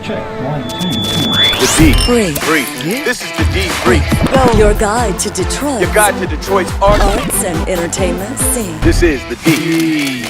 Check. 1, 2, 3. The D. Brief. This is the D Brief. Your guide to Detroit. Your guide to Detroit's arts and entertainment scene. This is the D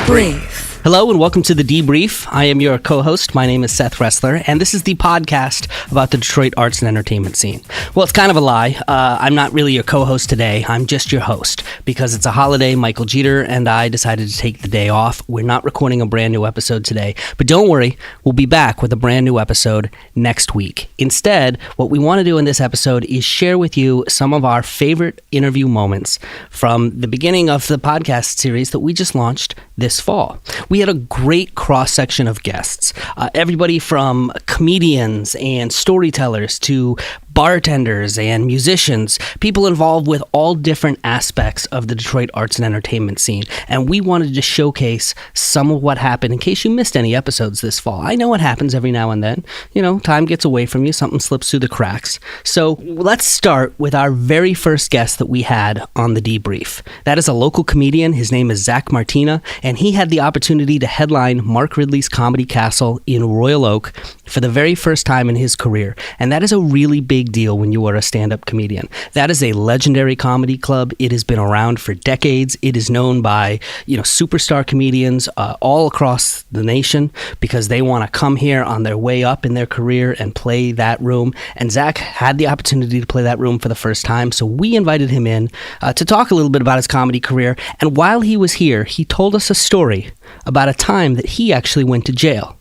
Brief. Hello and welcome to the Debrief. I am your co-host. My name is Seth Ressler, and this is the podcast about the Detroit arts and entertainment scene. Well, it's kind of a lie. I'm not really your co-host today. I'm just your host. Because it's a holiday, Michael Jeter and I decided to take the day off. We're not recording a brand new episode today. But don't worry, we'll be back with a brand new episode next week. Instead, what we want to do in this episode is share with you some of our favorite interview moments from the beginning of the podcast series that we just launched this fall. We had a great cross-section of guests, everybody from comedians and storytellers to bartenders and musicians, people involved with all different aspects of the Detroit arts and entertainment scene. And we wanted to showcase some of what happened in case you missed any episodes this fall. I know it happens every now and then. You know, time gets away from you, something slips through the cracks. So let's start with our very first guest that we had on the Debrief. That is a local comedian. His name is Zach Martina, and he had the opportunity to headline Mark Ridley's Comedy Castle in Royal Oak for the very first time in his career. And that is a really big deal when you are a stand-up comedian. That is a legendary comedy club. It has been around for decades. It is known by, superstar comedians all across the nation because they want to come here on their way up in their career and play that room. And Zach had the opportunity to play that room for the first time, so we invited him in to talk a little bit about his comedy career. And while he was here, he told us a story about a time that he actually went to jail.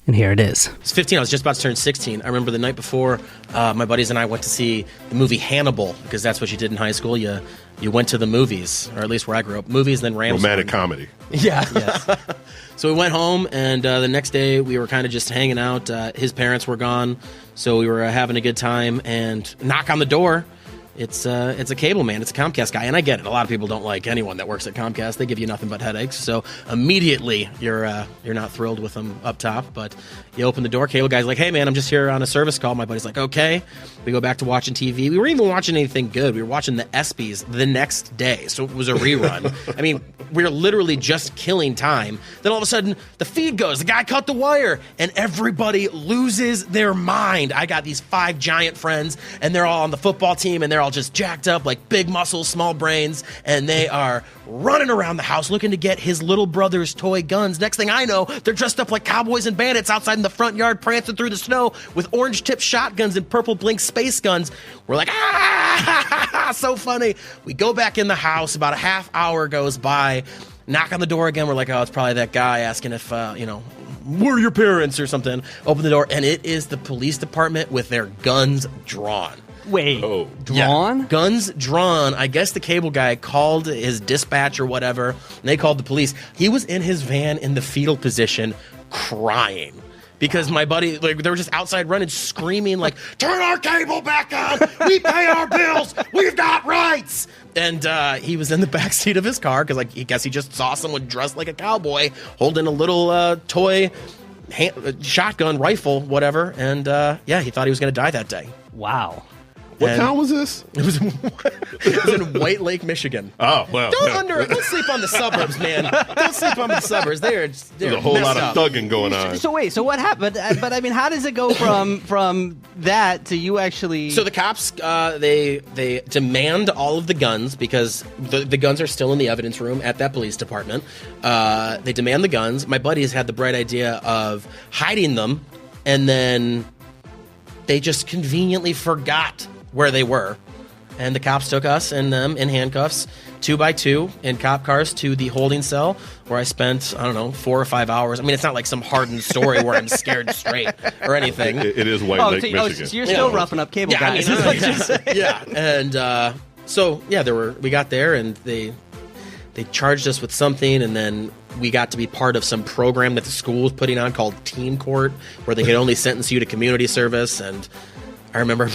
And here it is. I was 15. I was just about to turn 16. I remember the night before, my buddies and I went to see the movie Hannibal, because that's what you did in high school. You went to the movies, or at least where I grew up. Movies, then Rams. Romantic comedy. Yeah. Yes. So we went home, and the next day we were kind of just hanging out. His parents were gone, so we were having a good time. And knock on the door. It's a cable man. It's a Comcast guy, and I get it. A lot of people don't like anyone that works at Comcast. They give you nothing but headaches. So immediately you're not thrilled with them up top. But you open the door, cable guy's like, "Hey man, I'm just here on a service call." My buddy's like, "Okay." We go back to watching TV. We weren't even watching anything good. We were watching the ESPYs the next day, so it was a rerun. I mean, we were literally just killing time. Then all of a sudden, the feed goes. The guy cut the wire, and everybody loses their mind. I got these 5 giant friends, and they're all on the football team, and they're all just jacked up, like big muscles, small brains, and they are running around the house looking to get his little brother's toy guns. Next thing I know, they're dressed up like cowboys and bandits outside in the front yard, prancing through the snow with orange-tipped shotguns and purple blink space guns. We're like, so funny. We go back in the house. About a half hour goes by. Knock on the door again. We're like, oh, it's probably that guy asking if, where are your parents or something. Open the door, and it is the police department with their guns drawn. Wait, drawn? Yeah. Guns drawn. I guess the cable guy called his dispatch or whatever, and they called the police. He was in his van in the fetal position crying. Because my buddy, they were just outside running, screaming like, "Turn our cable back on! We pay our bills! We've got rights!" And he was in the backseat of his car because, I guess he just saw someone dressed like a cowboy holding a little toy shotgun, rifle, whatever. And he thought he was going to die that day. Wow. What town was this? It was in White Lake, Michigan. Oh, well. Don't sleep on the suburbs, man. Don't sleep on the suburbs. There's a whole lot of thugging going on. So wait, so what happened? But I mean, how does it go from that to you actually? So the cops, they demand all of the guns because the guns are still in the evidence room at that police department. They demand the guns. My buddies had the bright idea of hiding them, and then they just conveniently forgot where they were, and the cops took us and them in handcuffs 2 by 2 in cop cars to the holding cell where I spent 4 or 5 hours. I mean, it's not like some hardened story where I'm scared straight or anything. It is White Lake, Michigan. So you're still roughing up cable guys. And we got there and they charged us with something, and then we got to be part of some program that the school was putting on called Teen Court, where they could only sentence you to community service. And I remember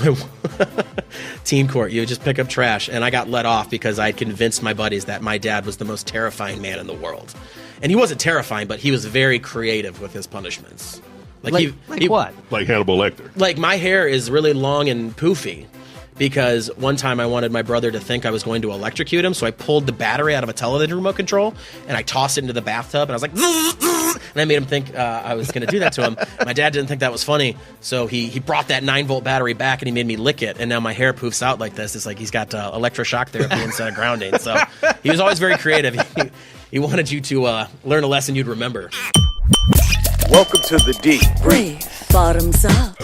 Teen Court, you would just pick up trash, and I got let off because I had convinced my buddies that my dad was the most terrifying man in the world. And he wasn't terrifying, but he was very creative with his punishments. Like what? Like Hannibal Lecter. Like, my hair is really long and poofy. Because one time I wanted my brother to think I was going to electrocute him, so I pulled the battery out of a television remote control, and I tossed it into the bathtub, and I was like, zzz, zzz, and And I made him think I was going to do that to him. My dad didn't think that was funny, so he brought that 9-volt battery back and he made me lick it, and now my hair poofs out like this. It's like he's got electroshock therapy instead of grounding. So he was always very creative. He wanted you to learn a lesson you'd remember. Welcome to the deep. Brief. Bottoms up.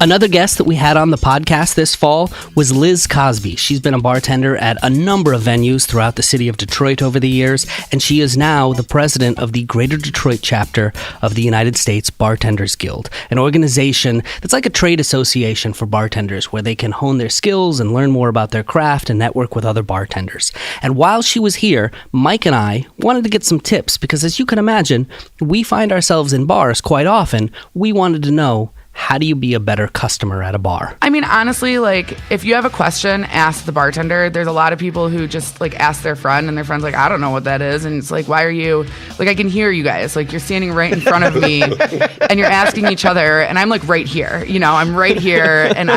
Another guest that we had on the podcast this fall was Liz Cosby. She's been a bartender at a number of venues throughout the city of Detroit over the years, and she is now the president of the Greater Detroit chapter of the United States Bartenders Guild, an organization that's like a trade association for bartenders where they can hone their skills and learn more about their craft and network with other bartenders. And while she was here, Mike and I wanted to get some tips because, as you can imagine, we find ourselves in bars quite often. We wanted to know, how do you be a better customer at a bar? I mean, honestly, like, if you have a question, ask the bartender. There's a lot of people who just, like, ask their friend, and their friend's like, I don't know what that is. And it's like, why are you, like, I can hear you guys. Like, you're standing right in front of me, and you're asking each other, and I'm, like, right here. You know, I'm right here, and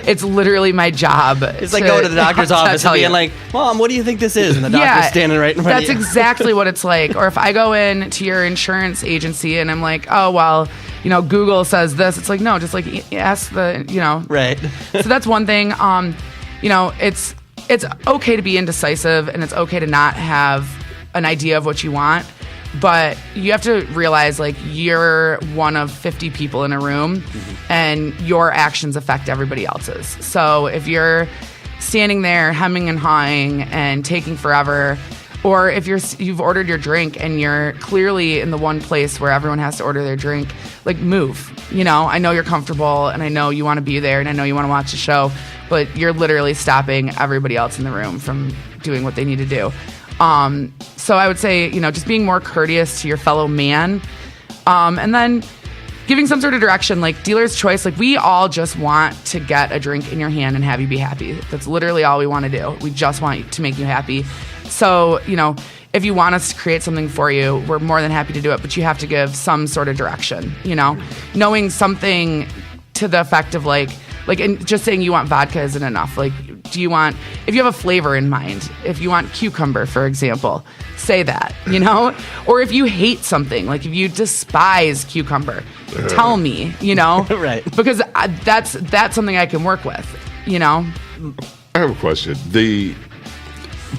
it's literally my job. It's like going to the doctor's office and being like, Mom, what do you think this is? And the doctor's standing right in front of you. That's exactly what it's like. Or if I go in to your insurance agency, and I'm like, oh, well, you know, Google says this. It's like, no, just like ask the, you know. Right. So that's one thing. You know, it's okay to be indecisive, and it's okay to not have an idea of what you want, but you have to realize, like, you're one of 50 people in a room, and your actions affect everybody else's. So if you're standing there hemming and hawing and taking forever, or if you've ordered your drink and you're clearly in the one place where everyone has to order their drink, like, move. You know, I know you're comfortable, and I know you want to be there, and I know you want to watch the show, but you're literally stopping everybody else in the room from doing what they need to do. So I would say, you know, just being more courteous to your fellow man, and then giving some sort of direction, like dealer's choice. Like, we all just want to get a drink in your hand and have you be happy. That's literally all we want to do. We just want to make you happy. So, you know, if you want us to create something for you, we're more than happy to do it, but you have to give some sort of direction, you know, knowing something to the effect of like, and just saying you want vodka isn't enough. Like, if you have a flavor in mind, if you want cucumber, for example, say that, you know, or if you hate something, like if you despise cucumber, tell me, you know, right. Because that's something I can work with, you know. I have a question. The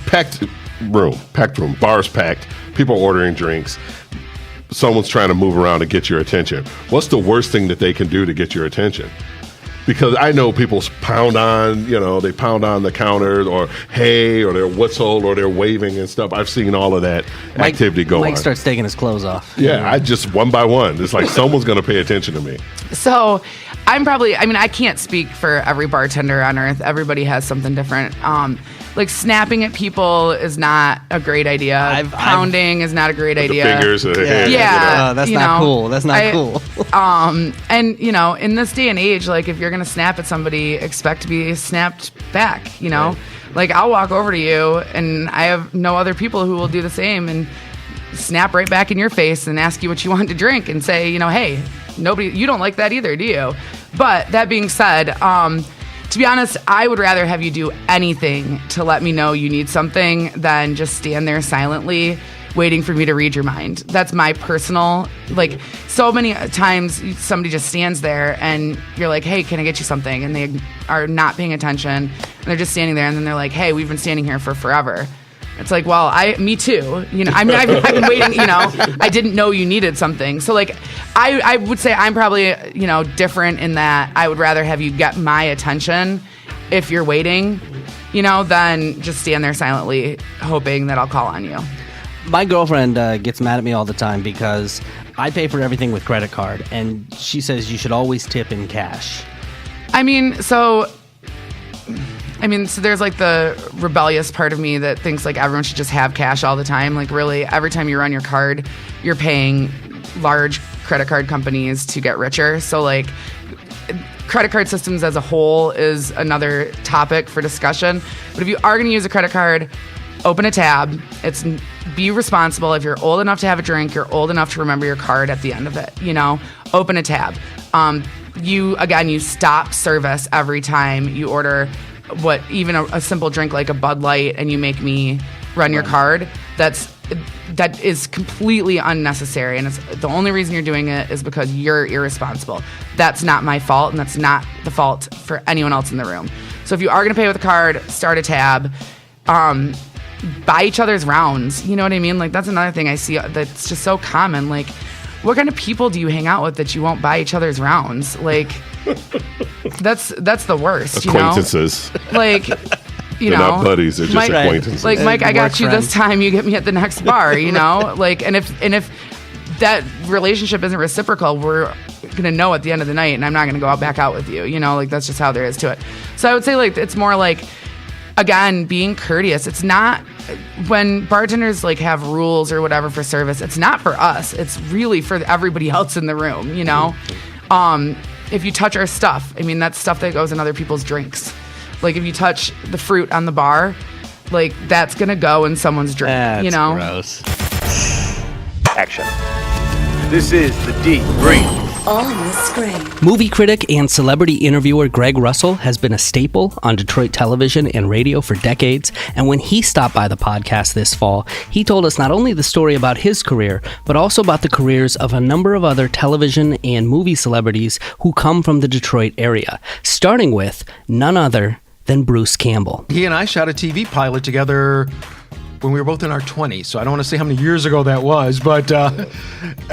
packed room, bars packed, people ordering drinks, someone's trying to move around to get your attention. What's the worst thing that they can do to get your attention? Because I know people pound on the counter, or hey, or they're whistle, or they're waving and stuff. I've seen all of that activity go on. Mike starts taking his clothes off. Yeah, I just one by one. It's like someone's going to pay attention to me. So I can't speak for every bartender on earth. Everybody has something different. Like, snapping at people is not a great idea. Pounding is not a great idea. The fingers, hands. Yeah, that's not cool. That's not cool. And, you know, in this day and age, like, if you're going to snap at somebody, expect to be snapped back, you know? Right. Like, I'll walk over to you, and I have no other people who will do the same and snap right back in your face and ask you what you want to drink and say, you know, hey, you don't like that either, do you? But that being said, to be honest, I would rather have you do anything to let me know you need something than just stand there silently waiting for me to read your mind. That's my personal, like, so many times somebody just stands there and you're like, hey, can I get you something? And they are not paying attention, and they're just standing there, and then they're like, hey, we've been standing here for forever. It's like, well, me too. You know, I mean, I've been waiting, you know, I didn't know you needed something. So, like, I would say I'm probably, you know, different in that I would rather have you get my attention if you're waiting, you know, than just stand there silently hoping that I'll call on you. My girlfriend gets mad at me all the time because I pay for everything with credit card, and she says you should always tip in cash. So there's like the rebellious part of me that thinks like everyone should just have cash all the time. Like, really, every time you run your card, you're paying large credit card companies to get richer. So, like, credit card systems as a whole is another topic for discussion. But if you are going to use a credit card, open a tab. Be responsible. If you're old enough to have a drink, you're old enough to remember your card at the end of it. You know, open a tab. You stop service every time you order even a simple drink like a Bud Light, and you make me run your card. That's that is completely unnecessary, and it's the only reason you're doing it is because you're irresponsible. That's not my fault, and that's not the fault for anyone else in the room. So if you are going to pay with a card, start a tab. Buy each other's rounds. You know what I mean? Like, that's another thing I see that's just so common. Like, what kind of people do you hang out with that you won't buy each other's rounds? Like, that's the worst. Acquaintances. You know? Like, they're not buddies. They're just acquaintances. Like, Mike, I got you friends. this time. You get me at the next bar. You know, like, and if that relationship isn't reciprocal, we're gonna know at the end of the night, and I'm not gonna go back out with you. You know, like, that's just how there is to it. So I would say, like, it's more like, again, being courteous. It's not when bartenders like have rules or whatever for service. It's not for us. It's really for everybody else in the room. You know, if you touch our stuff, I mean, that's stuff that goes in other people's drinks. Like, if you touch the fruit on the bar, like, that's gonna go in someone's drink. That's you know, gross. Action. This is the Deep Brief. On the screen. Movie critic and celebrity interviewer Greg Russell has been a staple on Detroit television and radio for decades, and when he stopped by the podcast this fall, he told us not only the story about his career, but also about the careers of a number of other television and movie celebrities who come from the Detroit area, starting with none other than Bruce Campbell. He and I shot a TV pilot together when we were both in our 20s, so I don't want to say how many years ago that was, but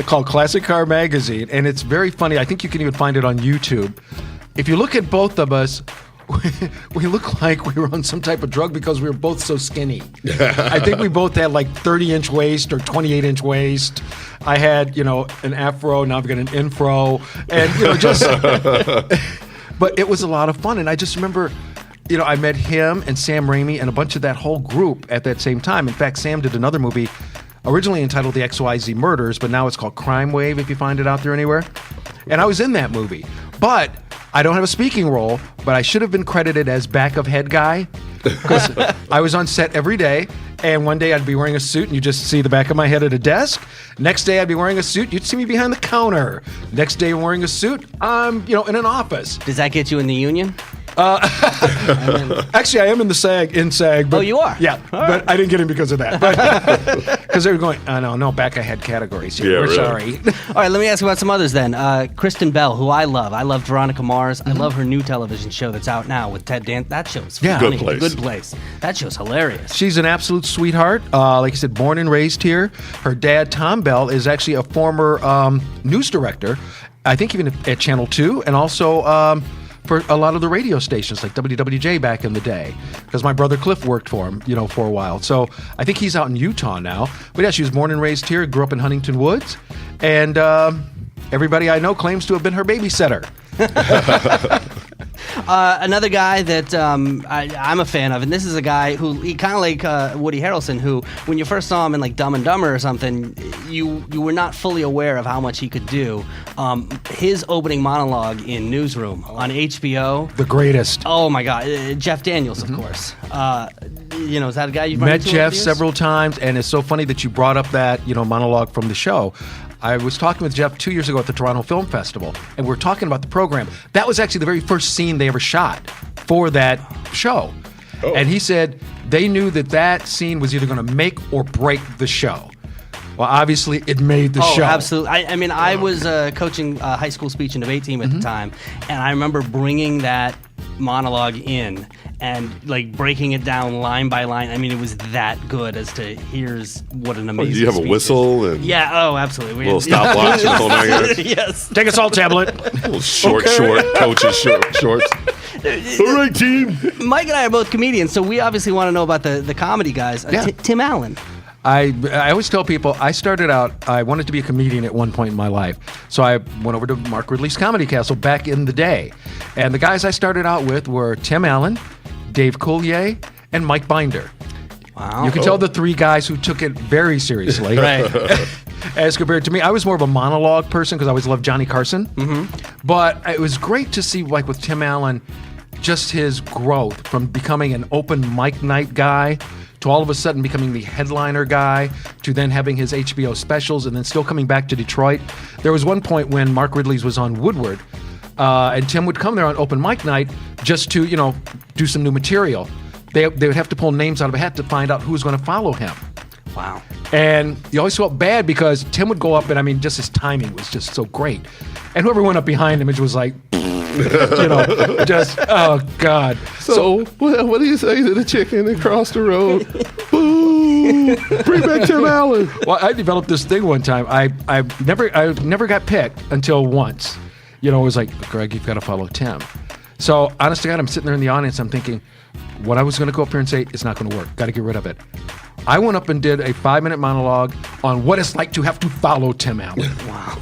called Classic Car Magazine, and it's very funny. I think you can even find it on YouTube. If you look at both of us, we look like we were on some type of drug because we were both so skinny. I think we both had like 30-inch waist or 28-inch waist. I had, an afro, now I've got an infro, and, just... But it was a lot of fun, and I just remember... I met him and Sam Raimi and a bunch of that whole group at that same time. In fact, Sam did another movie originally entitled The XYZ Murders, but now it's called Crime Wave, if you find it out there anywhere. And I was in that movie. But I don't have a speaking role, but I should have been credited as back of head guy because I was on set every day. And one day I'd be wearing a suit and you just see the back of my head at a desk. Next day I'd be wearing a suit. You'd see me behind the counter. Next day I'm wearing a suit. I'm, in an office. Does that get you in the union? Actually, I am in SAG. But, oh, you are? Yeah, but I didn't get in because of that. Because they were going, no, back ahead categories. Yeah, We're really. sorry. All right, let me ask you about some others then. Kristen Bell, who I love. I love Veronica Mars. I love her new television show that's out now with Ted Dan. That show's Yeah. funny. Good Place. Good Place. That show's hilarious. She's an absolute sweetheart. Like I said, born and raised here. Her dad, Tom Bell, is actually a former news director, I think even at Channel 2, and also for a lot of the radio stations like WWJ back in the day, because my brother Cliff worked for him, for a while. So I think he's out in Utah now. But yeah, she was born and raised here, grew up in Huntington Woods, and everybody I know claims to have been her babysitter. Another guy that I'm a fan of, and this is a guy who, he kind of like Woody Harrelson, who, when you first saw him in like Dumb and Dumber or something, you were not fully aware of how much he could do. His opening monologue in Newsroom on HBO. The greatest. Oh my God, Jeff Daniels, of course. Is that a guy you've run Met into Jeff over the years? several times, and it's so funny that you brought up that monologue from the show. I was talking with Jeff 2 years ago at the Toronto Film Festival, and we were talking about the program. That was actually the very first scene they ever shot for that show. Oh. And he said they knew that scene was either going to make or break the show. Well, obviously, it made the show. Oh, absolutely. I was coaching a high school speech and debate team at the time, and I remember bringing that monologue in and like breaking it down line by line. I mean, it was that good as to here's what an amazing Do you have a speech whistle? is. And Yeah, oh, absolutely. a little stopwatch and the whole nine yards? Yes. Take a salt tablet. Little short, coach's shorts. All right, team. Mike and I are both comedians, so we obviously want to know about the comedy guys. Yeah. Tim Allen. I always tell people I started out, I wanted to be a comedian at one point in my life. So I went over to Mark Ridley's Comedy Castle back in the day. And the guys I started out with were Tim Allen, Dave Coulier, and Mike Binder. Wow. You can tell the three guys who took it very seriously. Right. As compared to me, I was more of a monologue person because I always loved Johnny Carson. Mm-hmm. But it was great to see, like with Tim Allen, just his growth from becoming an open mic night guy to all of a sudden becoming the headliner guy, to then having his HBO specials, and then still coming back to Detroit. There was one point when Mark Ridley's was on Woodward, and Tim would come there on open mic night just to, do some new material. They would have to pull names out of a hat to find out who was going to follow him. Wow. And you always felt bad because Tim would go up and, I mean, just his timing was just so great. And whoever went up behind him, it was like, just, oh, God. So what do you say to the chicken across the road? Boo! Bring back Tim Allen. Well, I developed this thing one time. I never got picked until once. It was like, Greg, you've got to follow Tim. So, honest to God, I'm sitting there in the audience. I'm thinking, what I was going to go up here and say, it's not going to work. Got to get rid of it. I went up and did a 5-minute monologue on what it's like to have to follow Tim Allen. Wow.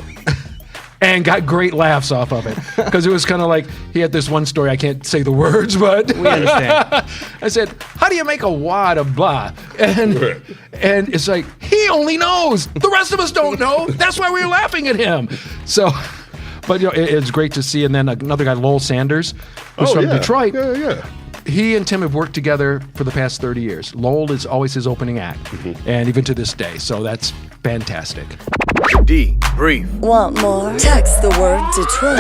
And got great laughs off of it. Because it was kind of like, he had this one story, I can't say the words, but We understand. I said, how do you make a wad of blah? And it's like, he only knows. The rest of us don't know. That's why we were laughing at him. So, but it's great to see. And then another guy, Lowell Sanders, who's from Detroit. Yeah. He and Tim have worked together for the past 30 years. Lowell is always his opening act, and even to this day. So that's fantastic. Debrief. Want more? Text the word Detroit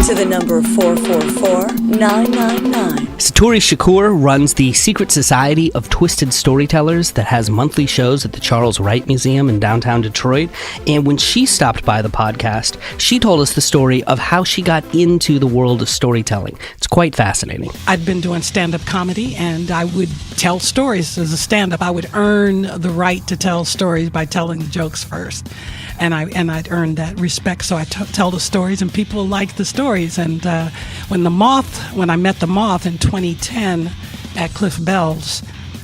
to the number 444-999. Satori Shakur runs the Secret Society of Twisted Storytellers that has monthly shows at the Charles Wright Museum in downtown Detroit. And when she stopped by the podcast, she told us the story of how she got into the world of storytelling. It's quite fascinating. I'd been doing stand-up comedy, and I would tell stories as a stand-up. I would earn the right to tell stories by telling the jokes first. And I'd earned that respect, so I tell the stories, and people liked the stories. And when I met the Moth in 2010 at Cliff Bell's,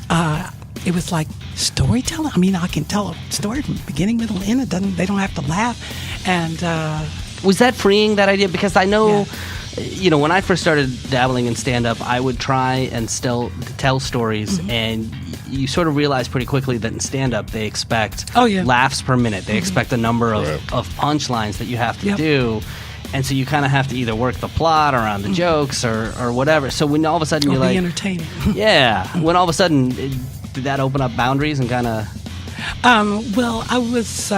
it was like, storytelling? I mean, I can tell a story from beginning, middle, end. They don't have to laugh. And was that freeing, that idea? Because I know, when I first started dabbling in stand-up, I would try and still tell stories, and you sort of realize pretty quickly that in stand-up they expect laughs per minute. They expect a number of punchlines that you have to do. And so you kind of have to either work the plot around the jokes or whatever. So when all of a sudden you're like... entertaining. When all of a sudden, did that open up boundaries and kind of... Well, I was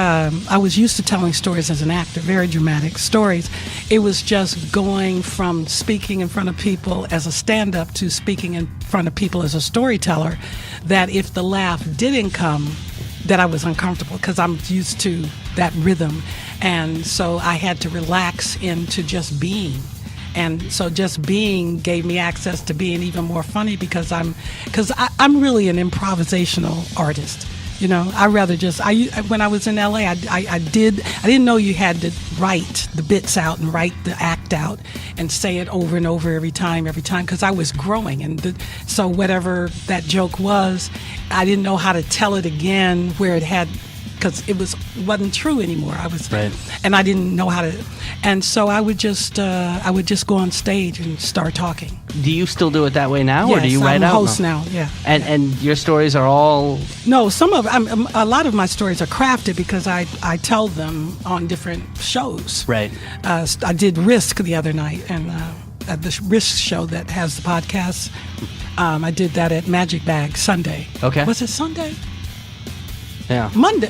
used to telling stories as an actor, very dramatic stories. It was just going from speaking in front of people as a stand-up to speaking in front of people as a storyteller, that if the laugh didn't come, that I was uncomfortable because I'm used to that rhythm. And so I had to relax into just being. And so just being gave me access to being even more funny because I'm really an improvisational artist. I rather when I was in LA, I didn't know you had to write the bits out and write the act out and say it over and over every time, because I was growing. And so whatever that joke was, I didn't know how to tell it again where it had, because it wasn't true anymore. And I didn't know how to, and so I would just go on stage and start talking. Do you still do it that way now, or do you write I'm out? a host now. Yeah. And your stories are all... No, a lot of my stories are crafted because I tell them on different shows. Right. I did Risk the other night, and at the Risk show that has the podcast, I did that at Magic Bag Sunday. Okay. Was it Sunday? Yeah. Monday.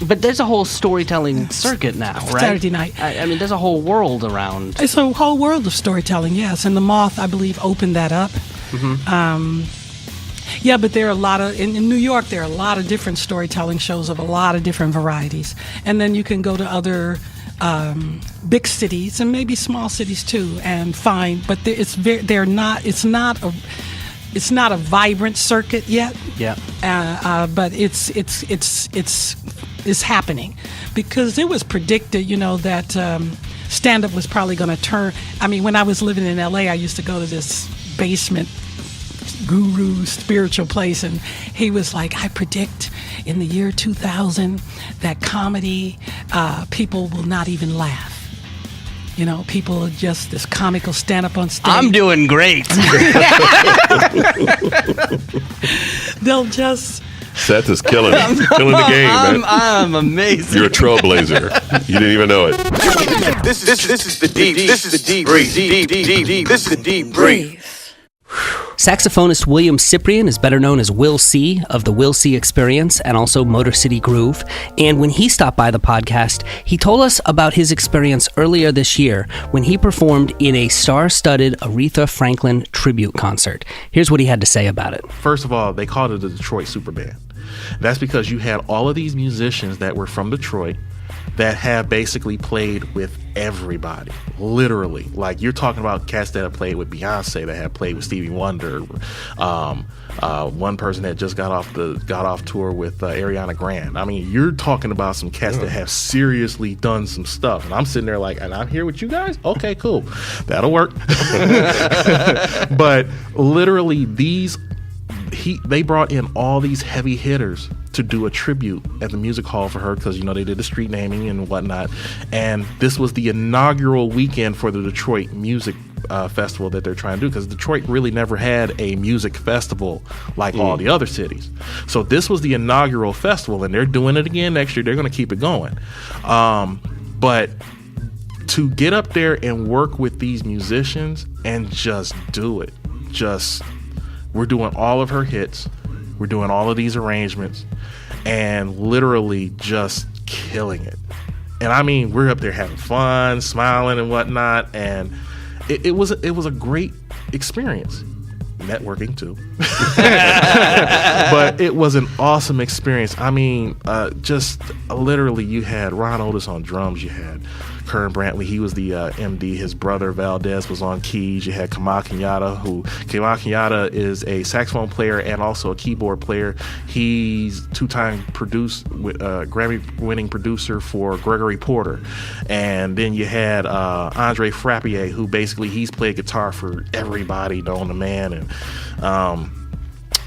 But there's a whole storytelling circuit now, right? Saturday night. I mean, there's a whole world around. It's a whole world of storytelling, yes. And the Moth, I believe, opened that up. But there are a lot of, in New York, there are a lot of different storytelling shows of a lot of different varieties. And then you can go to other big cities and maybe small cities too and find, but it's not a vibrant circuit yet. Yeah. But it's happening because it was predicted, that stand-up was probably going to turn. I mean, when I was living in LA, I used to go to this basement guru spiritual place, and he was like, I predict in the year 2000 that comedy, people will not even laugh. People just, this comic will stand up on stage. I'm doing great. They'll just... Seth is killing it. Killing the game, man. I'm amazing. You're a trailblazer. You didn't even know it. This is the debrief. This is the debrief. Saxophonist William Cyprian is better known as Will C. of the Will C Experience and also Motor City Groove. And when he stopped by the podcast, he told us about his experience earlier this year when he performed in a star-studded Aretha Franklin tribute concert. Here's what he had to say about it. First of all, they called it the Detroit Superband. That's because you had all of these musicians that were from Detroit that have basically played with everybody, literally. Like, you're talking about cats that have played with Beyonce, that have played with Stevie Wonder. One person that just got off tour with Ariana Grande. I mean, you're talking about some cats that have seriously done some stuff. And I'm sitting there like, and I'm here with you guys? Okay, cool. That'll work. But literally, they brought in all these heavy hitters to do a tribute at the music hall for her, because they did the street naming and whatnot, and this was the inaugural weekend for the Detroit Music Festival that they're trying to do, because Detroit really never had a music festival like all the other cities. So this was the inaugural festival, and they're doing it again next year. They're going to keep it going, but to get up there and work with these musicians and just do it, we're doing all of her hits. We're doing all of these arrangements and literally just killing it. And I mean, we're up there having fun, smiling and whatnot. And it was a great experience. Networking too. But it was an awesome experience. I mean, just literally, you had Ron Otis on drums. You had Kern Brantley, he was the MD. His brother Valdez was on keys. You had Kamal Kenyatta is a saxophone player and also a keyboard player. He's two-time Grammy-winning producer for Gregory Porter. And then you had Andre Frappier, who basically he's played guitar for everybody known to man. And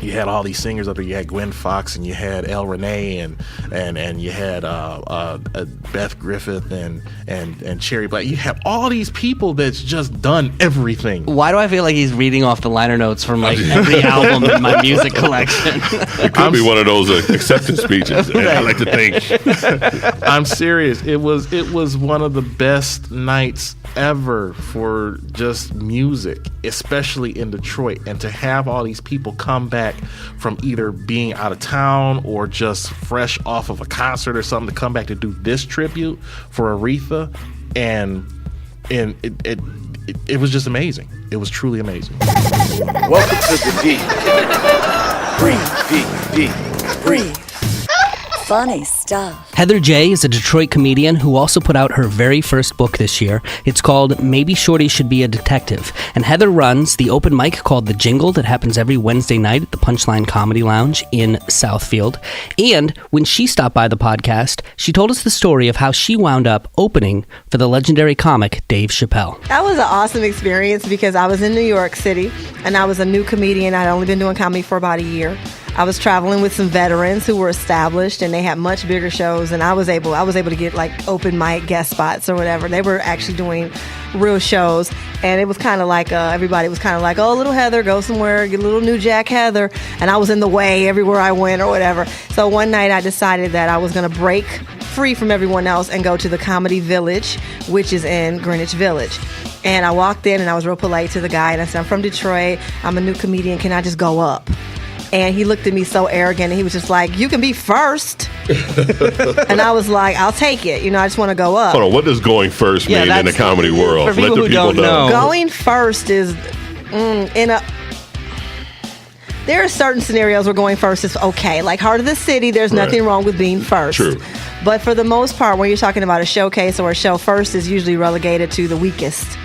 you had all these singers up there. You had Gwen Fox, and you had El Renee, and you had Beth Griffith and Cherry Black. You have all these people that's just done everything. Why do I feel like he's reading off the liner notes from like every album in my music collection? It could be one of those acceptance speeches. I like to think. I'm serious. It was one of the best nights ever for just music, especially in Detroit, and to have all these people come back from either being out of town or just fresh off of a concert or something to come back to do this tribute for Aretha, and it was just amazing. It was truly amazing. Welcome to the D. Breathe. Breathe. Funny stuff. Heather J. is a Detroit comedian who also put out her very first book this year. It's called Maybe Shorty Should Be a Detective. And Heather runs the open mic called The Jingle that happens every Wednesday night at the Punchline Comedy Lounge in Southfield. And when she stopped by the podcast, she told us the story of how she wound up opening for the legendary comic Dave Chappelle. That was an awesome experience because I was in New York City and I was a new comedian. I'd only been doing comedy for about a year. I was traveling with some veterans who were established, and they had much bigger shows, and I was able to get like open mic guest spots or whatever. They were actually doing real shows, and it was kind of like everybody was kind of like, oh, little Heather, go somewhere, get a little New Jack Heather, and I was in the way everywhere I went or whatever. So one night I decided that I was going to break free from everyone else and go to the Comedy Village, which is in Greenwich Village. And I walked in, and I was real polite to the guy, and I said, I'm from Detroit, I'm a new comedian, can I just go up? And he looked at me so arrogant, and he was just like, you can be first. And I was like, I'll take it. I just want to go up. Hold on, what does going first mean in the comedy world? For people who don't know. Going first is there are certain scenarios where going first is okay. Like Heart of the City, there's nothing wrong with being first. True. But for the most part, when you're talking about a showcase or a show, first is usually relegated to the weakest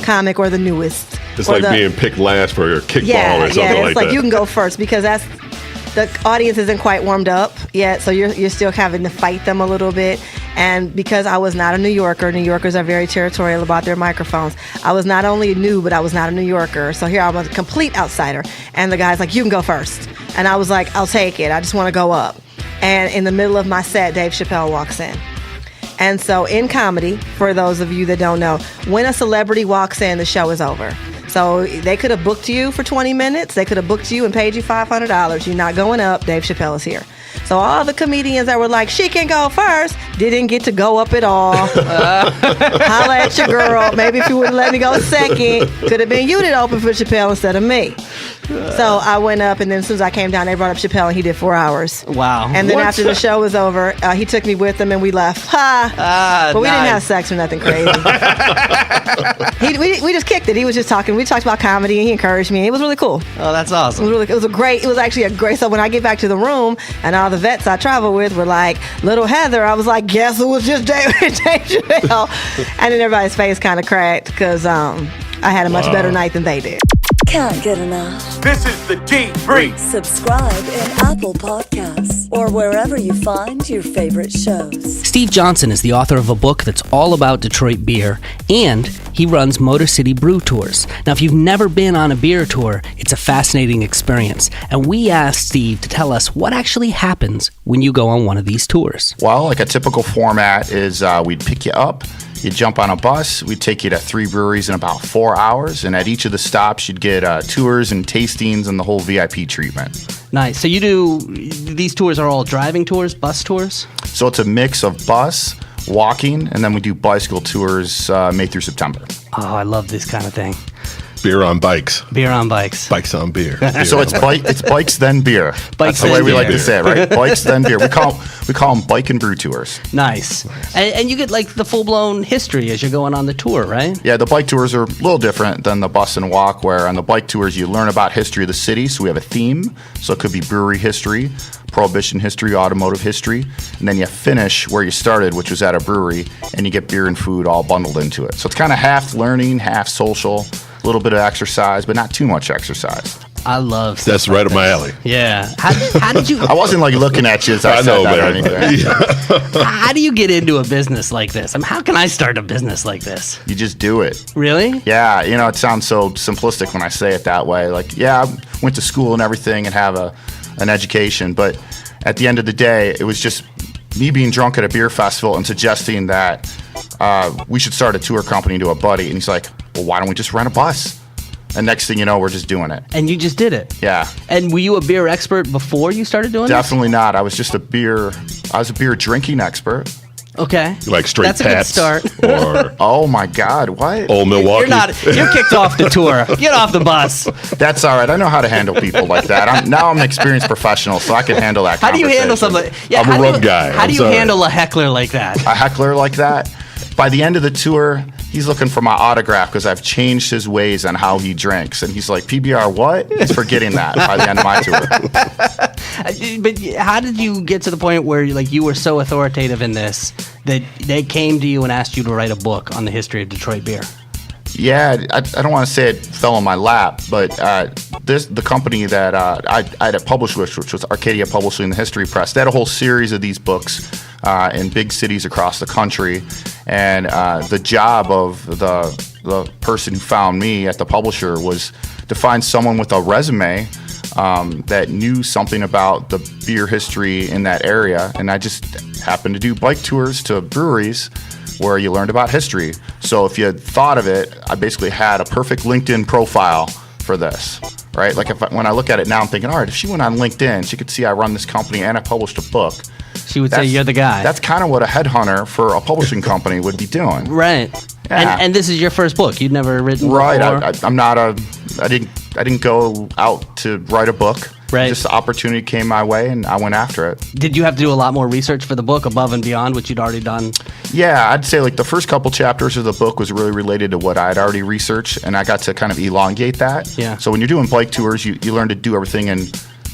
comic or the newest. It's like being picked last for your kickball or something like that. It's like you can go first because the audience isn't quite warmed up yet, so you're still having to fight them a little bit. And because I was not a New Yorker, New Yorkers are very territorial about their microphones. I was not only new, but I was not a New Yorker. So here I was a complete outsider. And the guy's like, you can go first. And I was like, I'll take it. I just want to go up. And in the middle of my set, Dave Chappelle walks in. And so in comedy, for those of you that don't know, when a celebrity walks in, the show is over. So they could have booked you for 20 minutes. They could have booked you and paid you $500. You're not going up. Dave Chappelle is here. So So all the comedians that were like, she can go first, didn't get to go up at all. Holla at your girl. Maybe if you would have let me go second, could have been you that opened for Chappelle instead of me. So I went up, and then as soon as I came down, they brought up Chappelle, and he did 4 hours. Wow. And then after the show was over, he took me with him, and we left. But we didn't have sex or nothing crazy. We just kicked it. He was just talking. We talked about comedy, and he encouraged me. It was really cool. Oh, that's awesome. It was actually a great. So when I get back to the room, and all the vets I travel with were like, "Little Heather," I was like, "Guess who was just Dave Chappelle?" And then everybody's face kind of cracked because I had a much better night than they did. Can't get enough. This is the debrief. Subscribe in Apple Podcasts or wherever you find your favorite shows. Steve Johnson is the author of a book that's all about Detroit beer, and he runs Motor City Brew Tours. Now, if you've never been on a beer tour, it's a fascinating experience, and we asked Steve to tell us what actually happens when you go on one of these tours. Well, like a typical format is we'd pick you up, you'd jump on a bus, we'd take you to 3 breweries in about 4 hours, and at each of the stops you'd get tours and tastings and the whole VIP treatment. Nice. So these tours are all driving tours, bus tours? So it's a mix of bus, walking, and then we do bicycle tours May through September. Oh, I love this kind of thing. Beer on bikes. Beer on bikes. Bikes on beer. So it's bikes then beer. Bikes That's the then way we like beer. to say it, right? Bikes then beer. We call them bike and brew tours. Nice. And you get like the full-blown history as you're going on the tour, right? Yeah, the bike tours are a little different than the bus and walk, where on the bike tours you learn about history of the city. So we have a theme. So it could be brewery history, prohibition history, automotive history, and then you finish where you started, which was at a brewery, and you get beer and food all bundled into it. So it's kind of half learning, half social, a little bit of exercise, but not too much exercise. I love stuff That's right up my alley. Yeah. How did you... I wasn't like looking at you as I said that or anything. How do you get into a business like this? I mean, how can I start a business like this? You just do it. Really? Yeah, it sounds so simplistic when I say it that way. Like, yeah, I went to school and everything and have an education, but at the end of the day, it was just me being drunk at a beer festival and suggesting that we should start a tour company to a buddy. And he's like, well, why don't we just rent a bus? And next thing you know, we're just doing it. And you just did it? Yeah. And were you a beer expert before you started doing Definitely not. I was a beer drinking expert. Okay. Like straight That's Pats a good start. or Oh my God, what? Old Milwaukee. You're kicked off the tour. Get off the bus. That's all right. I know how to handle people like that. I'm an experienced professional, so I can handle that How do you handle conversation. something? Yeah, I'm a rough guy. How I'm do you sorry. handle a heckler like that? A heckler like that? By the end of the tour, he's looking for my autograph because I've changed his ways on how he drinks. And he's like, PBR what? He's forgetting that by the end of my tour. But how did you get to the point where you were so authoritative in this that they came to you and asked you to write a book on the history of Detroit beer? Yeah, I don't want to say it fell in my lap, but the company that I had published with, which was Arcadia Publishing, the History Press, they had a whole series of these books in big cities across the country. And the job of the person who found me at the publisher was to find someone with a resume that knew something about the beer history in that area. And I just happened to do bike tours to breweries where you learned about history. So if you had thought of it, I basically had a perfect LinkedIn profile for this, right? Like when I look at it now, I'm thinking, all right, if she went on LinkedIn, she could see I run this company and I published a book. She would say you're the guy. That's kind of what a headhunter for a publishing company would be doing. Right. Yeah. And this is your first book. You'd never written right. before? I'm not I didn't go out to write a book. Right. Just the opportunity came my way and I went after it. Did you have to do a lot more research for the book above and beyond what you'd already done? Yeah, I'd say like the first couple chapters of the book was really related to what I'd already researched, and I got to kind of elongate that. Yeah. So when you're doing bike tours, you learn to do everything in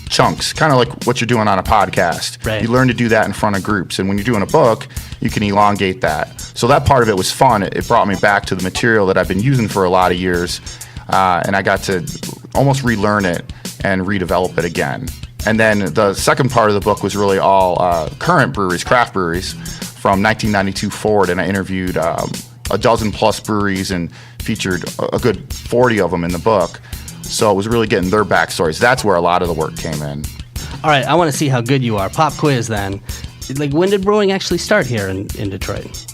chunks, kind of like what you're doing on a podcast. Right. You learn to do that in front of groups, and when you're doing a book, you can elongate that. So that part of it was fun. It brought me back to the material that I've been using for a lot of years, and I got to almost relearn it and redevelop it again. And then the second part of the book was really all current breweries, craft breweries, from 1992 forward, and I interviewed a dozen plus breweries and featured a good 40 of them in the book. So it was really getting their backstories. That's where a lot of the work came in. All right, I want to see how good you are. Pop quiz then. Like, when did brewing actually start here in Detroit?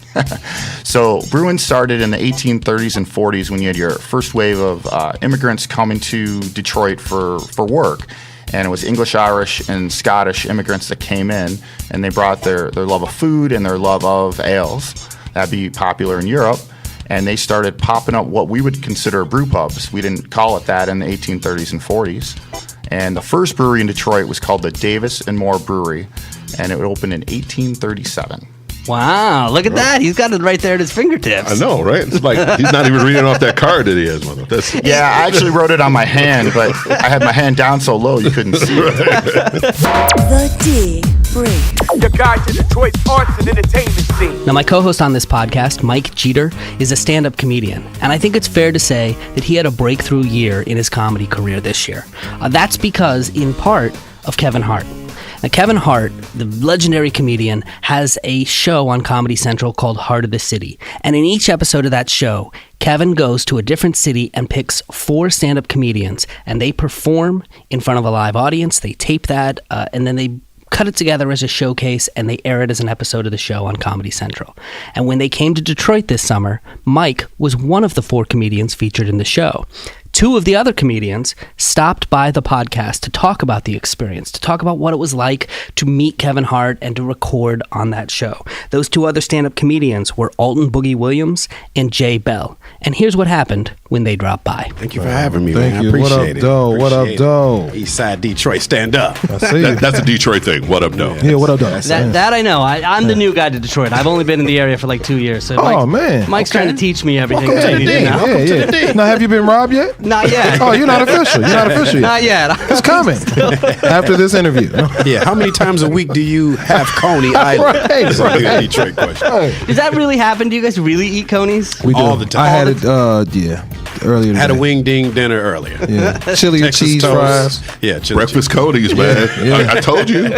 So brewing started in the 1830s and 40s when you had your first wave of immigrants coming to Detroit for work. and it was English, Irish, and Scottish immigrants that came in, and they brought their love of food and their love of ales. That'd be popular in Europe. And they started popping up what we would consider brew pubs. We didn't call it that in the 1830s and 40s. And the first brewery in Detroit was called the Davis and Moore Brewery, and it opened in 1837. Wow, look at that. He's got it right there at his fingertips. I know, right? It's like he's not even reading off that card that he has, mother. Yeah, I actually wrote it on my hand, but I had my hand down so low you couldn't see it. The D-Brief. Your guide to Detroit's arts and entertainment scene. Now, my co-host on this podcast, Mike Jeter, is a stand-up comedian, and I think it's fair to say that he had a breakthrough year in his comedy career this year. That's because, in part, of Kevin Hart. Now, Kevin Hart, the legendary comedian, has a show on Comedy Central called Heart of the City. And in each episode of that show, Kevin goes to a different city and picks 4 stand-up comedians, and they perform in front of a live audience. They tape that, and then they cut it together as a showcase, and they air it as an episode of the show on Comedy Central. And when they came to Detroit this summer, Mike was one of the 4 comedians featured in the show. 2 of the other comedians stopped by the podcast to talk about the experience, to talk about what it was like to meet Kevin Hart and to record on that show. Those 2 other stand-up comedians were Alton Boogie Williams and Jay Bell. And here's what happened when they dropped by. Thank you for having me, Thank man. you. I appreciate it. What up, though? East Side Detroit, stand up. I see. That's a Detroit thing. What up, though? Yeah, what up, though? That I know. I'm the new guy to Detroit. I've only been in the area for like 2 years. So man. Mike's trying to teach me everything. Welcome to the D. Yeah. Now, have you been robbed yet? Not yet. Oh, you're not official. You're not official yet. Not yet. It's coming after this interview. Yeah, how many times a week do you have Coney Island? Right. That's a big Detroit question. Does that really happen? Do you guys really eat conies? We do. All the time. I had it, earlier today. Had a wing ding dinner earlier. Yeah. Chili and Texas cheese toast. fries. Yeah, chili Breakfast Cody's, man. Yeah. I told you.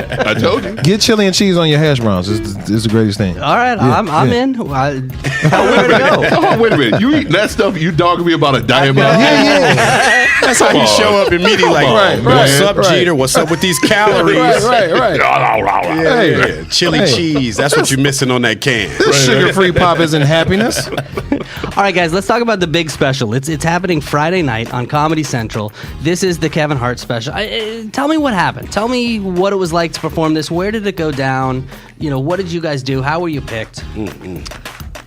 Get chili and cheese on your hash browns. It's the greatest thing. All right, Yeah, I'm in. Where to go? Come on, wait a minute. You eating that stuff? You dogging me about a diet? Yeah. That's how you show up immediately. Like, what's up, Jeter? What's up with these calories? Right. Yeah. Chili cheese. That's what you're missing on that can. This sugar-free pop isn't happiness. All right, guys, let's talk about the big special. It's happening Friday night on Comedy Central. This is the Kevin Hart special. Tell me what happened. Tell me what it was like to perform this. Where did it go down? You know, what did you guys do? How were you picked?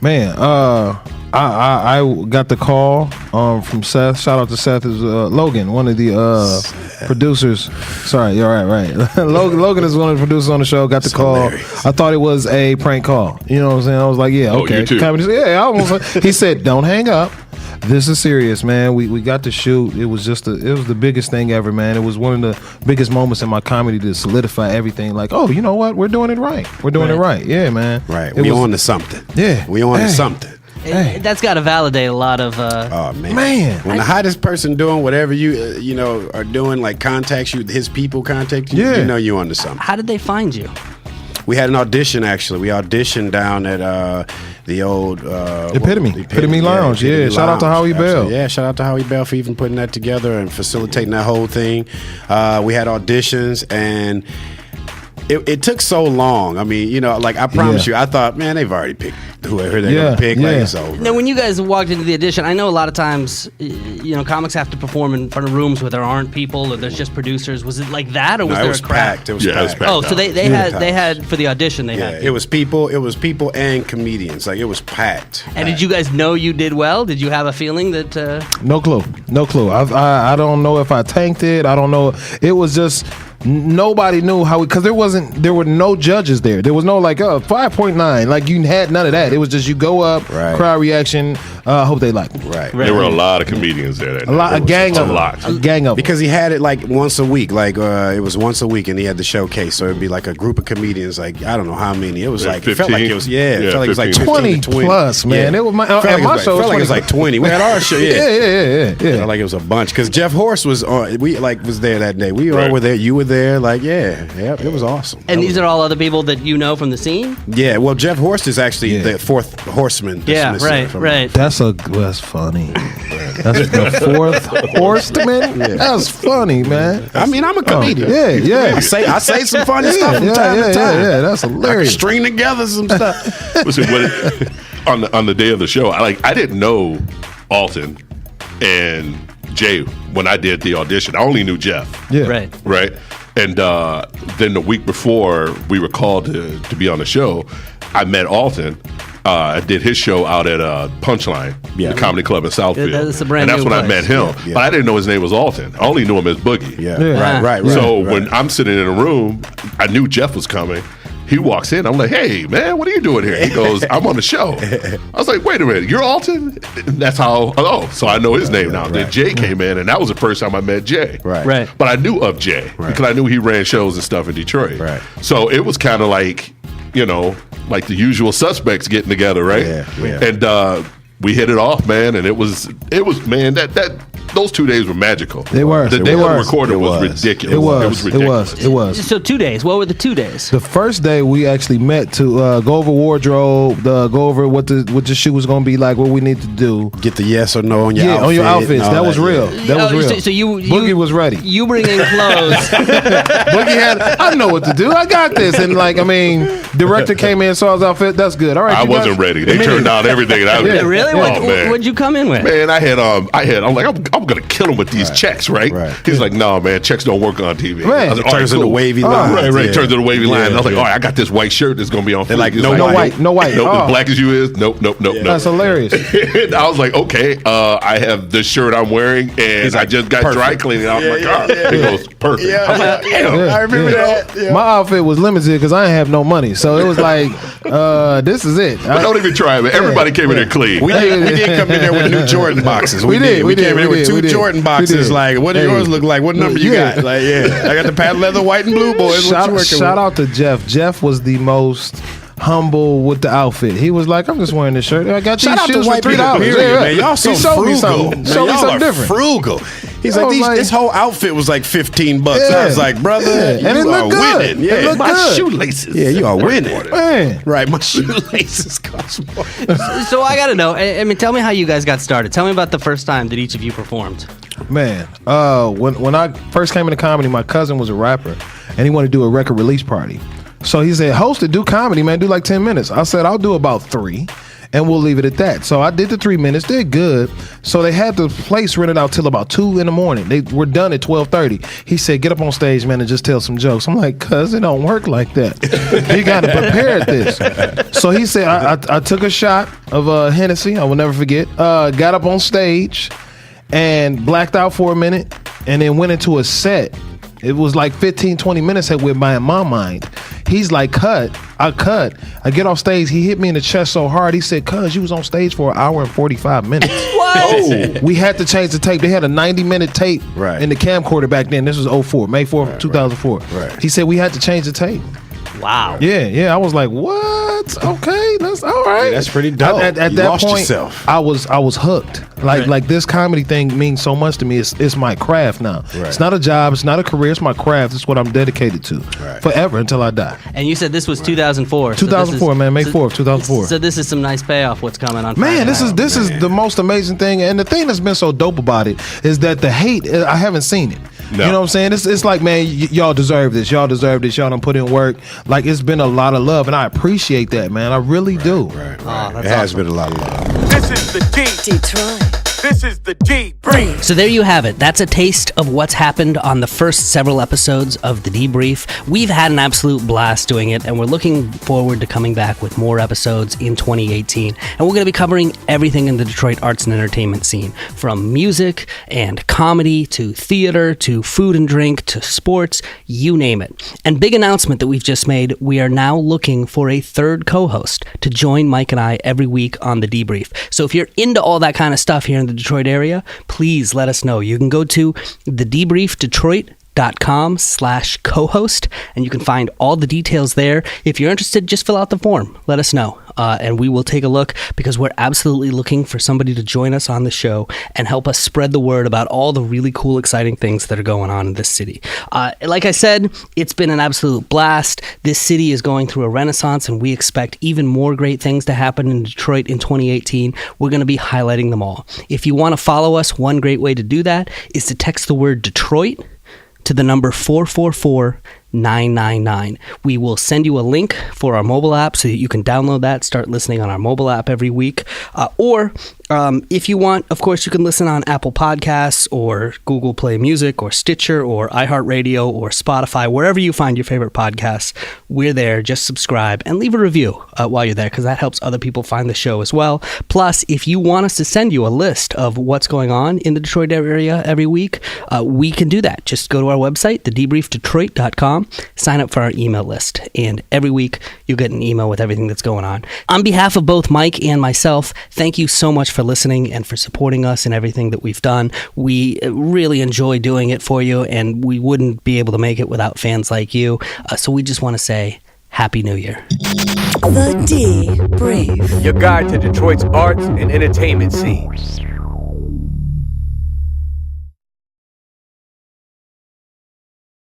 Man, I got the call from Seth. Shout out to Seth. Is Logan, one of the producers. Sorry, you're right. Logan is one of the producers on the show. Got the call. Hilarious. I thought it was a prank call. You know what I'm saying? I was like, yeah, okay. You too. Yeah, I almost. He said, don't hang up. This is serious, man. We got to shoot. It was the biggest thing ever, man. It was one of the biggest moments in my comedy to solidify everything. Like, oh, you know what? We're doing it right. We're doing it right. Yeah, man. Right. We on to something. Yeah. We on to something. That's got to validate a lot of. Oh man! When the hottest person doing whatever you are doing, like contacts you, his people contact you, you know you on to something. How did they find you? We had an audition actually. We auditioned down at the old Epitome Lounge. Epitome Shout out to Howie Bell. Yeah, shout out to Howie Bell for even putting that together and facilitating that whole thing. We had auditions and it took so long. I mean, you know, like I promise you, I thought, man, they've already picked whoever they're gonna pick. Like it's over. Now, when you guys walked into the audition, I know a lot of times, you know, comics have to perform in front of rooms where there aren't people or there's just producers. Was it like that, or was there a crowd? Packed. It was packed. Oh, so they had for the audition they had. It was people and comedians. Like it was packed. And did you guys know you did well? Did you have a feeling that? No clue. I don't know if I tanked it. I don't know. It was just. Nobody knew how because there were no judges there. There was no 5.9. Like you had none of that. It was just you go up, crowd reaction. Hope they like it. Right. There were a lot of comedians there. A gang of because he had it like once a week. Like it was once a week, and he had the showcase. So it'd be like a group of comedians. Like I don't know how many. It was like 15? It felt like it was it felt like it was like 20 plus, man. Yeah. It was my felt like it was like 20. We had our show. Yeah. Felt like it was a bunch because Jeff Horst was on. We was there that day. We all were there. You were there. Like it was awesome. And these are all other people that you know from the scene. Yeah, well, Jeff Horst is actually the fourth horseman. Right. That's funny. That's the fourth horseman. Yeah. That's funny, man. I mean, I'm a comedian. Yeah. I say some funny stuff from time to time. Yeah, that's hilarious. I can string together some stuff. Listen, on the day of the show, I didn't know Alton, and Jay when I did the audition. I only knew Jeff. Yeah. Right. And then the week before we were called to be on the show, I met Alton. I did his show out at Punchline, the comedy club in Southfield. That's a brand and that's new when I met him. Yeah. But I didn't know his name was Alton. I only knew him as Boogie. Right. So when I'm sitting in a room, I knew Jeff was coming. He walks in. I'm like, hey, man, what are you doing here? He goes, I'm on the show. I was like, wait a minute, you're Alton? And that's how, so I know his name now. Then Jay came in, and that was the first time I met Jay. Right. But I knew of Jay because I knew he ran shows and stuff in Detroit. Right. So it was kind of like, like the usual suspects getting together, right? Yeah. And we hit it off, man, and it was man, that those 2 days were magical. They were. The They day were. we recorded was ridiculous. It was ridiculous. It was. So 2 days. What were the 2 days? The first day we actually met to go over wardrobe, go over what the shoe was going to be like, what we need to do. Get the yes or no on your outfit. on your outfits. and all That was real. That was real. So you Boogie was ready. You bring in clothes. Boogie had. I know what to do. I got this. And director came in, saw his outfit. That's good. All right. I wasn't ready. They turned down everything. And I was, Really? What'd you come in with? Man, I had. I'm like, I'm gonna kill him with these checks, right? He's like, no, man, checks don't work on TV. Man, I was like, all right, turns into cool. wavy lines. Right. Turns into wavy lines. Yeah, I was like, yeah. all right, I got this white shirt that's gonna be on. They're like, He's no white. No, as black as you is. Nope. That's hilarious. And I was like, okay, I have this shirt I'm wearing, and I just got dry cleaning out my car. He goes, perfect. I was like, damn. I remember that. Yeah. My outfit was limited because I didn't have no money. So it was like, this is it. But don't even try, man. Everybody came in there clean. We did come in there with new Jordan boxes. We came in there with two Jordan boxes. Like, what do yours look like? What number you got? Like, I got the patent leather, white and blue, boys. Shout out to Jeff. Jeff was the most humble with the outfit. He was like, I'm just wearing this shirt. I got these shoes for $3. Man, y'all so frugal. Show me something different. Frugal. He's like, this whole outfit was like $15. I was like, brother, you and it are looked good. winning. Yeah, my shoelaces. Yeah, you are winning. Man. Right, my shoelaces cost more. So I gotta know. I mean, tell me how you guys got started. Tell me about the first time that each of you performed. Man, when I first came into comedy, my cousin was a rapper, and he wanted to do a record release party. So he said, host it, do comedy, man, do like 10 minutes. I said, I'll do about 3, and we'll leave it at that. So I did the 3 minutes, did good. So they had the place rented out till about 2 in the morning. They were done at 12:30. He said, get up on stage, man, and just tell some jokes. I'm like, cuz it don't work like that. You got to prepare this. So he said, I took a shot of Hennessy, I will never forget, got up on stage and blacked out for a minute, and then went into a set. It was like 15, 20 minutes had went by in my mind. He's like, cut. I get off stage. He hit me in the chest so hard. He said, cuz, you was on stage for 1 hour and 45 minutes. What? We had to change the tape. They had a 90-minute tape in the camcorder back then. This was 04, May 4th, 2004. Right. He said, we had to change the tape. Wow. Yeah. I was like, what? Okay, that's all right. Yeah, that's pretty dope. At You that lost point, yourself. I was hooked. Like this comedy thing means so much to me. It's my craft now. Right. It's not a job. It's not a career. It's my craft. It's what I'm dedicated to forever until I die. And you said this was 2004. 2004, man. May 4th, 2004. So this is some nice payoff. What's coming on? Man, Friday. this is the most amazing thing, and the thing that's been so dope about it is that the hate, I haven't seen it. No. You know what I'm saying? It's like, man, y'all deserve this. Y'all deserve this. Y'all done put in work. Like, it's been a lot of love, and I appreciate that, man. I really do. Right. Oh, It has been a lot of love. This is the D. Detroit. This is the D Brief. So there you have it. That's a taste of what's happened on the first several episodes of The Debrief. We've had an absolute blast doing it, and we're looking forward to coming back with more episodes in 2018. And we're going to be covering everything in the Detroit arts and entertainment scene, from music and comedy to theater to food and drink to sports, you name it. And big announcement that we've just made, we are now looking for a third co-host to join Mike and I every week on The Debrief. So if you're into all that kind of stuff here in the Detroit area, please let us know. You can go to thedebriefdetroit.com/co-host, and you can find all the details there. If you're interested, just fill out the form. Let us know, and we will take a look, because we're absolutely looking for somebody to join us on the show and help us spread the word about all the really cool, exciting things that are going on in this city. Like I said, it's been an absolute blast. This city is going through a renaissance, and we expect even more great things to happen in Detroit in 2018. We're going to be highlighting them all. If you want to follow us, one great way to do that is to text the word Detroit to the number 444 999. We will send you a link for our mobile app so that you can download that, start listening on our mobile app every week. Or if you want, of course, you can listen on Apple Podcasts or Google Play Music or Stitcher or iHeartRadio or Spotify, wherever you find your favorite podcasts. We're there. Just subscribe and leave a review while you're there, because that helps other people find the show as well. Plus, if you want us to send you a list of what's going on in the Detroit area every week, we can do that. Just go to our website, thedebriefdetroit.com, sign up for our email list, and every week you'll get an email with everything that's going on. On behalf of both Mike and myself, thank you so much for listening and for supporting us in everything that we've done. We really enjoy doing it for you, and we wouldn't be able to make it without fans like you. So we just want to say Happy New Year. The Debrief. Your guide to Detroit's arts and entertainment scene.